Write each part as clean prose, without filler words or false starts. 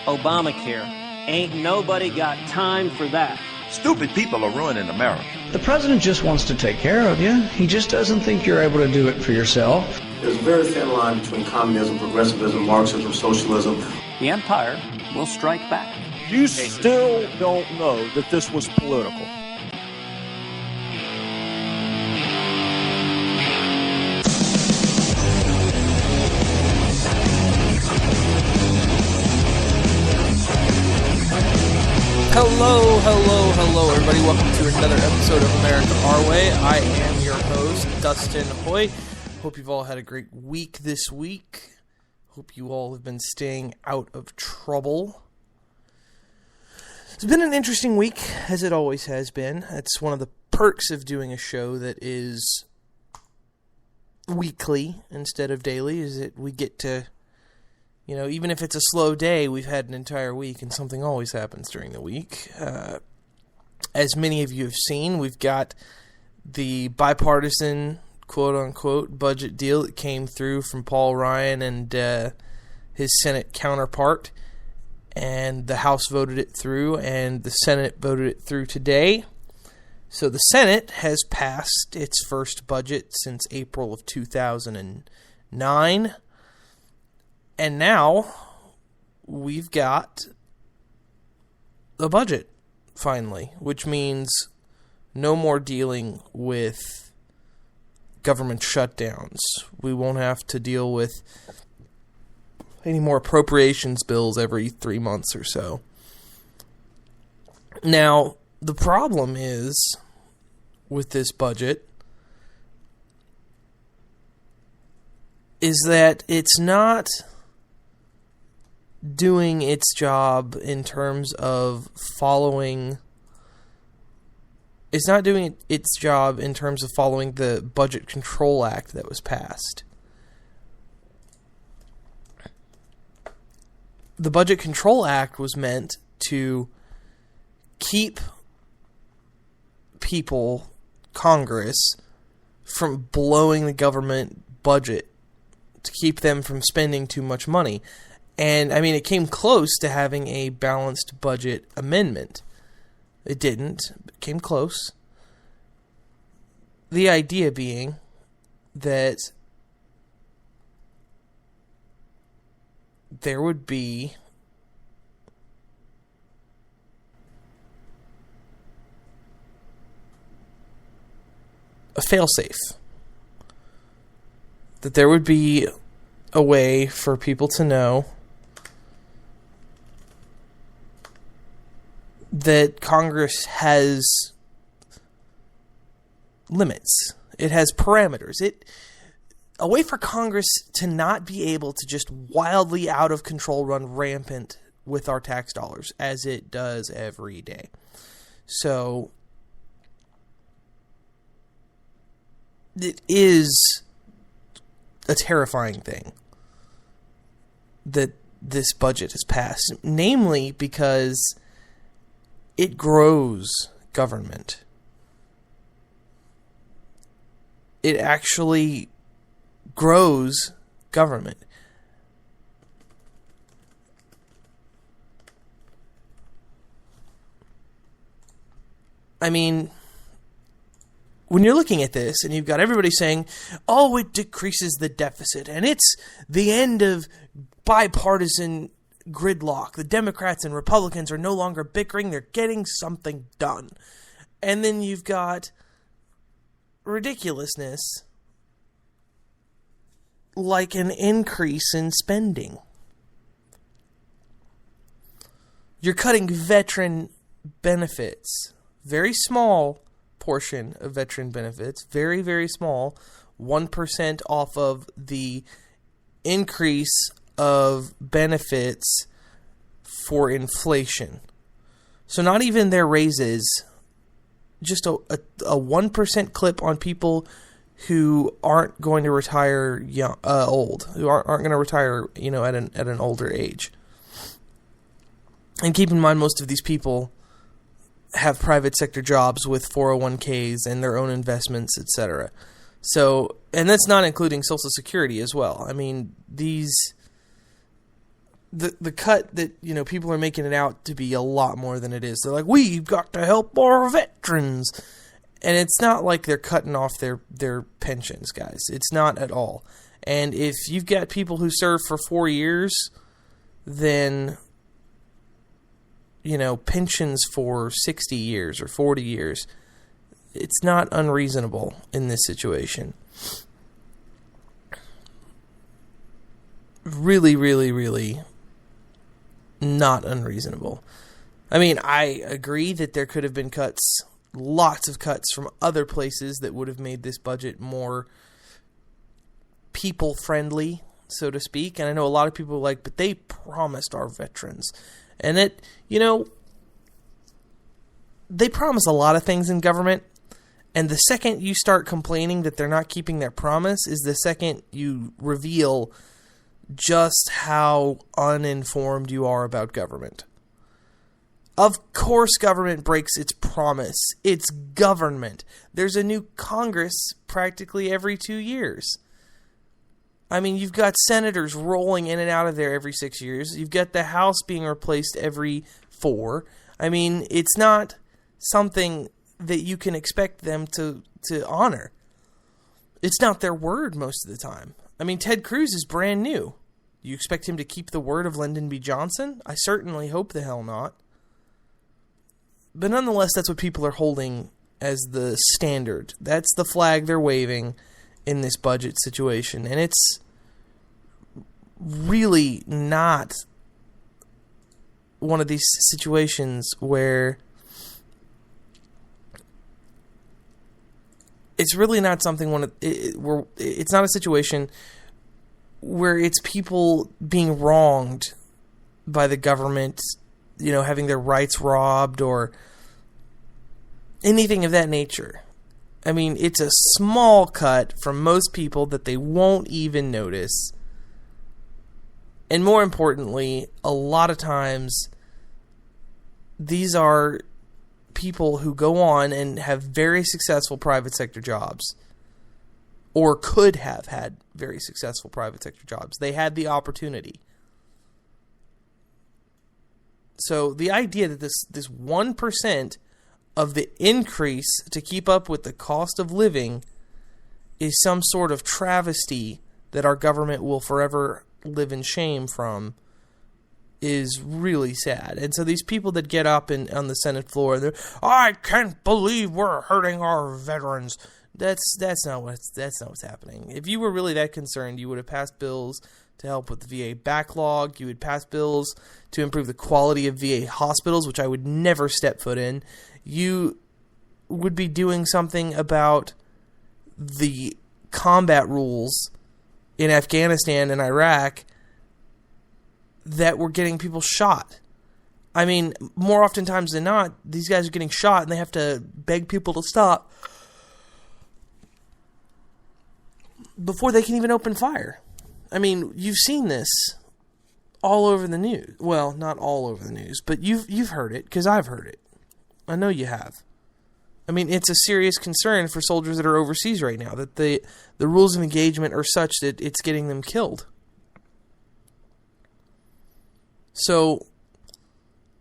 Obamacare. Ain't nobody got time for that. Stupid people are ruining America. The president just wants to take care of you. He just doesn't think you're able to do it for yourself. There's a very thin line between communism, progressivism, Marxism, socialism. The empire will strike back. You still don't know that this was political. Hello, everybody. Welcome to another episode of America Our Way. I am your host, Dustin Hoy. Hope you've all had a great week this week. Hope you all have been staying out of trouble. It's been an interesting week, as it always has been. It's one of the perks of doing a show that is weekly instead of daily, is that we get to, you know, even if it's a slow day, we've had an entire week, and something always happens during the week. As many of you have seen, we've got the bipartisan, quote-unquote, budget deal that came through from Paul Ryan and his Senate counterpart, and the House voted it through, and the Senate voted it through today. So the Senate has passed its first budget since April of 2009. And now we've got the budget, finally, which means no more dealing with government shutdowns. We won't have to deal with any more appropriations bills every 3 months or so. Now, the problem is with this budget is that it's not doing its job in terms of following... It's not doing its job in terms of following the Budget Control Act that was passed. The Budget Control Act was meant to keep people, Congress, from blowing the government budget, to keep them from spending too much money. And, I mean, it came close to having a balanced budget amendment. It didn't. It came close. The idea being that there would be a failsafe. That there would be a way for people to know that Congress has limits. It has parameters. A way for Congress to not be able to just wildly out of control run rampant with our tax dollars, as it does every day. So it is a terrifying thing that this budget has passed, namely because it grows government. It actually grows government. I mean, when you're looking at this and you've got everybody saying, oh, it decreases the deficit and it's the end of bipartisan gridlock. The Democrats and Republicans are no longer bickering. They're getting something done. And then you've got ridiculousness like an increase in spending. You're cutting veteran benefits. Very small portion of veteran benefits. Very, very small. 1% off of the increase of benefits for inflation. So not even their raises, just a 1% clip on people who aren't going to retire old, who aren't going to retire, at an older age. And keep in mind, most of these people have private sector jobs with 401ks and their own investments, etc. So, and that's not including Social Security as well. I mean, these the cut that, people are making it out to be a lot more than it is. They're like, we've got to help our veterans. And it's not like they're cutting off their pensions, guys. It's not at all. And if you've got people who serve for 4 years, then, pensions for 60 years or 40 years, it's not unreasonable in this situation. Really, really, really not unreasonable. I mean, I agree that there could have been cuts, lots of cuts from other places that would have made this budget more people-friendly, so to speak. And I know a lot of people are like, but they promised our veterans. And they promise a lot of things in government. And the second you start complaining that they're not keeping their promise is the second you reveal just how uninformed you are about government. Of course government breaks its promise. It's government. There's a new Congress practically every 2 years. I mean, you've got senators rolling in and out of there every 6 years. You've got the House being replaced every 4. I mean, it's not something that you can expect them to honor. It's not their word most of the time. I mean, Ted Cruz is brand new. You expect him to keep the word of Lyndon B. Johnson? I certainly hope the hell not. But nonetheless, that's what people are holding as the standard. That's the flag they're waving in this budget situation. And it's really not one of these situations where it's really not something where it's not a situation where it's people being wronged by the government, having their rights robbed or anything of that nature. I mean, it's a small cut from most people that they won't even notice. And more importantly, a lot of times, these are people who go on and have very successful private sector jobs. Or could have had very successful private sector jobs. They had the opportunity. So the idea that this 1% of the increase to keep up with the cost of living is some sort of travesty that our government will forever live in shame from is really sad. And so these people that get up on the Senate floor, they're, I can't believe we're hurting our veterans. That's not what's happening. If you were really that concerned, you would have passed bills to help with the VA backlog. You would pass bills to improve the quality of VA hospitals, which I would never step foot in. You would be doing something about the combat rules in Afghanistan and Iraq that were getting people shot. I mean, more oftentimes than not, these guys are getting shot and they have to beg people to stop before they can even open fire. I mean, you've seen this all over the news. Well, not all over the news, but you've heard it, because I've heard it. I know you have. I mean, it's a serious concern for soldiers that are overseas right now, that the rules of engagement are such that it's getting them killed. So,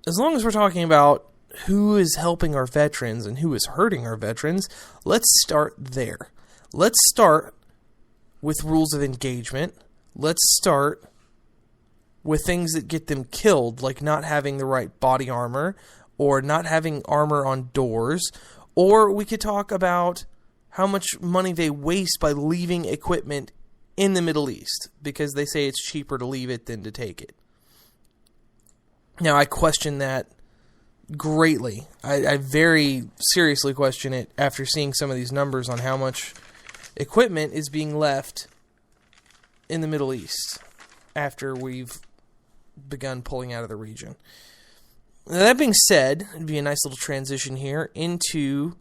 as long as we're talking about who is helping our veterans and who is hurting our veterans, let's start there. Let's start with rules of engagement. Let's start with things that get them killed, like not having the right body armor, or not having armor on doors, or we could talk about how much money they waste by leaving equipment in the Middle East, because they say it's cheaper to leave it than to take it. Now, I question that greatly. I very seriously question it after seeing some of these numbers on how much equipment is being left in the Middle East after we've begun pulling out of the region. Now, that being said, it'd be a nice little transition here into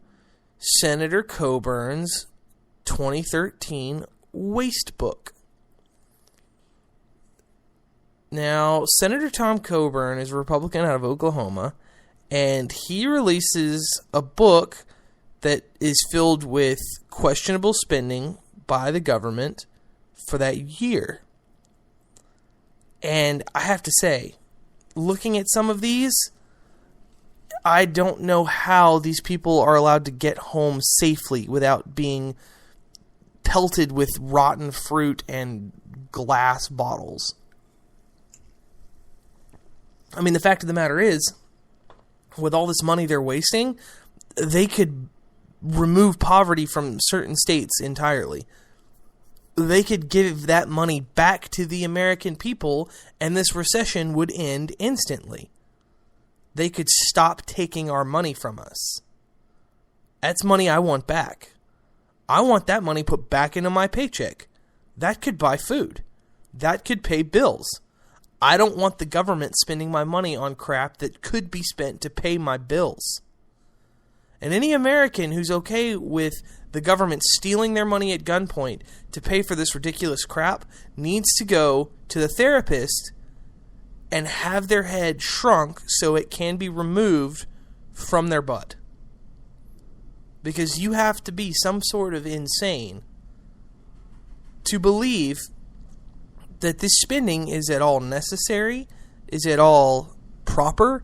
Senator Coburn's 2013 Waste Book. Now, Senator Tom Coburn is a Republican out of Oklahoma, and he releases a book that is filled with questionable spending by the government for that year. And I have to say, looking at some of these, I don't know how these people are allowed to get home safely without being pelted with rotten fruit and glass bottles. I mean, the fact of the matter is, with all this money they're wasting, they could remove poverty from certain states entirely. They could give that money back to the American people, and this recession would end instantly. They could stop taking our money from us. That's money I want back. I want that money put back into my paycheck. That could buy food. That could pay bills. I don't want the government spending my money on crap that could be spent to pay my bills. And any American who's okay with the government stealing their money at gunpoint to pay for this ridiculous crap needs to go to the therapist and have their head shrunk so it can be removed from their butt. Because you have to be some sort of insane to believe that this spending is at all necessary, is at all proper,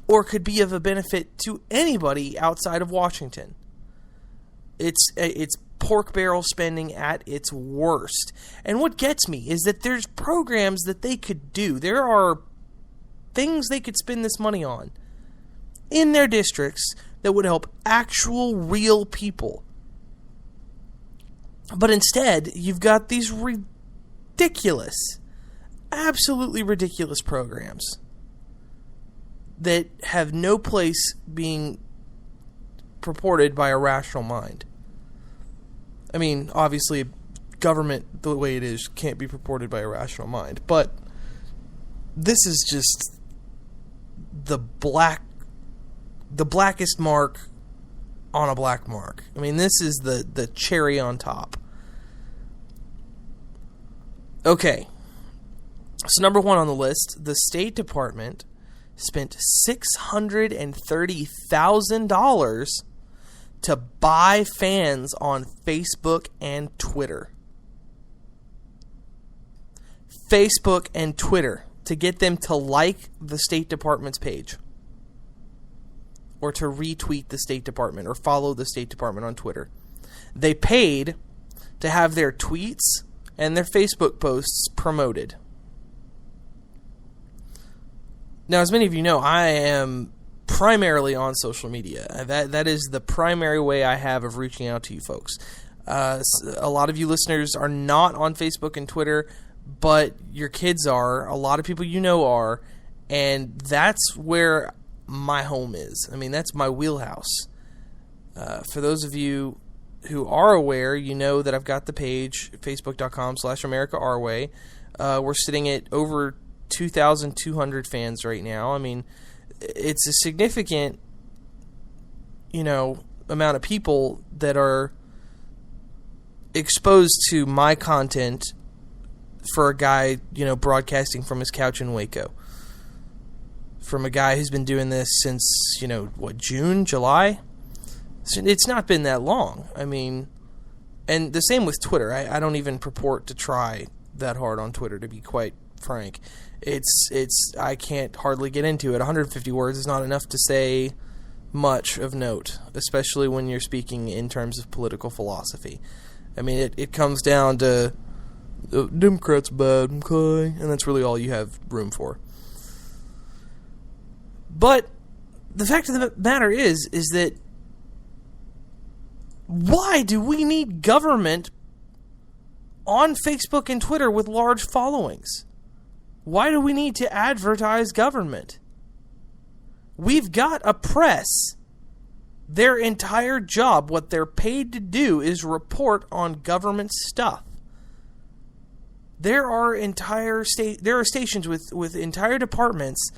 or could be of a benefit to anybody outside of Washington. It's pork barrel spending at its worst. And what gets me is that there's programs that they could do. There are things they could spend this money on in their districts that would help actual real people. But instead, you've got these ridiculous, absolutely ridiculous programs that have no place being purported by a rational mind. I mean, obviously, government, the way it is, can't be purported by a rational mind. But this is just the blackest mark on a black mark. I mean, this is the cherry on top. Okay. So number one on the list, the State Department spent $630,000 to buy fans on Facebook and Twitter. Facebook and Twitter, to get them to like the State Department's page, or to retweet the State Department, or follow the State Department on Twitter. They paid to have their tweets and their Facebook posts promoted. Now, as many of you know, I am primarily on social media. That is the primary way I have of reaching out to you folks. A lot of you listeners are not on Facebook and Twitter, but your kids are. A lot of people you know are. And that's where my home is. I mean, that's my wheelhouse. For those of you who are aware, you know that I've got the page, facebook.com/AmericaOurWay. We're sitting at over 2,200 fans right now. I mean, it's a significant, amount of people that are exposed to my content for a guy, broadcasting from his couch in Waco. From a guy who's been doing this since, June, July? It's not been that long. I mean, and the same with Twitter. I don't even purport to try that hard on Twitter, to be quite frank. I can't hardly get into it. 150 words is not enough to say much of note, especially when you're speaking in terms of political philosophy. I mean, it comes down to Democrats bad, okay, and that's really all you have room for. But the fact of the matter is that why do we need government on Facebook and Twitter with large followings? Why do we need to advertise government? We've got a press. Their entire job, what they're paid to do, is report on government stuff. There are stations with entire departments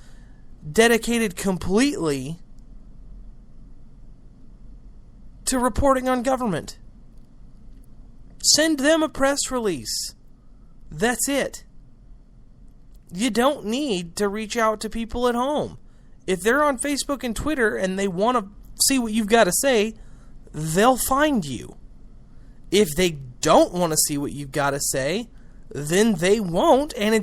dedicated completely to reporting on government. Send them a press release. That's it. You don't need to reach out to people at home. If they're on Facebook and Twitter and they want to see what you've got to say, they'll find you. If they don't want to see what you've got to say, then they won't, and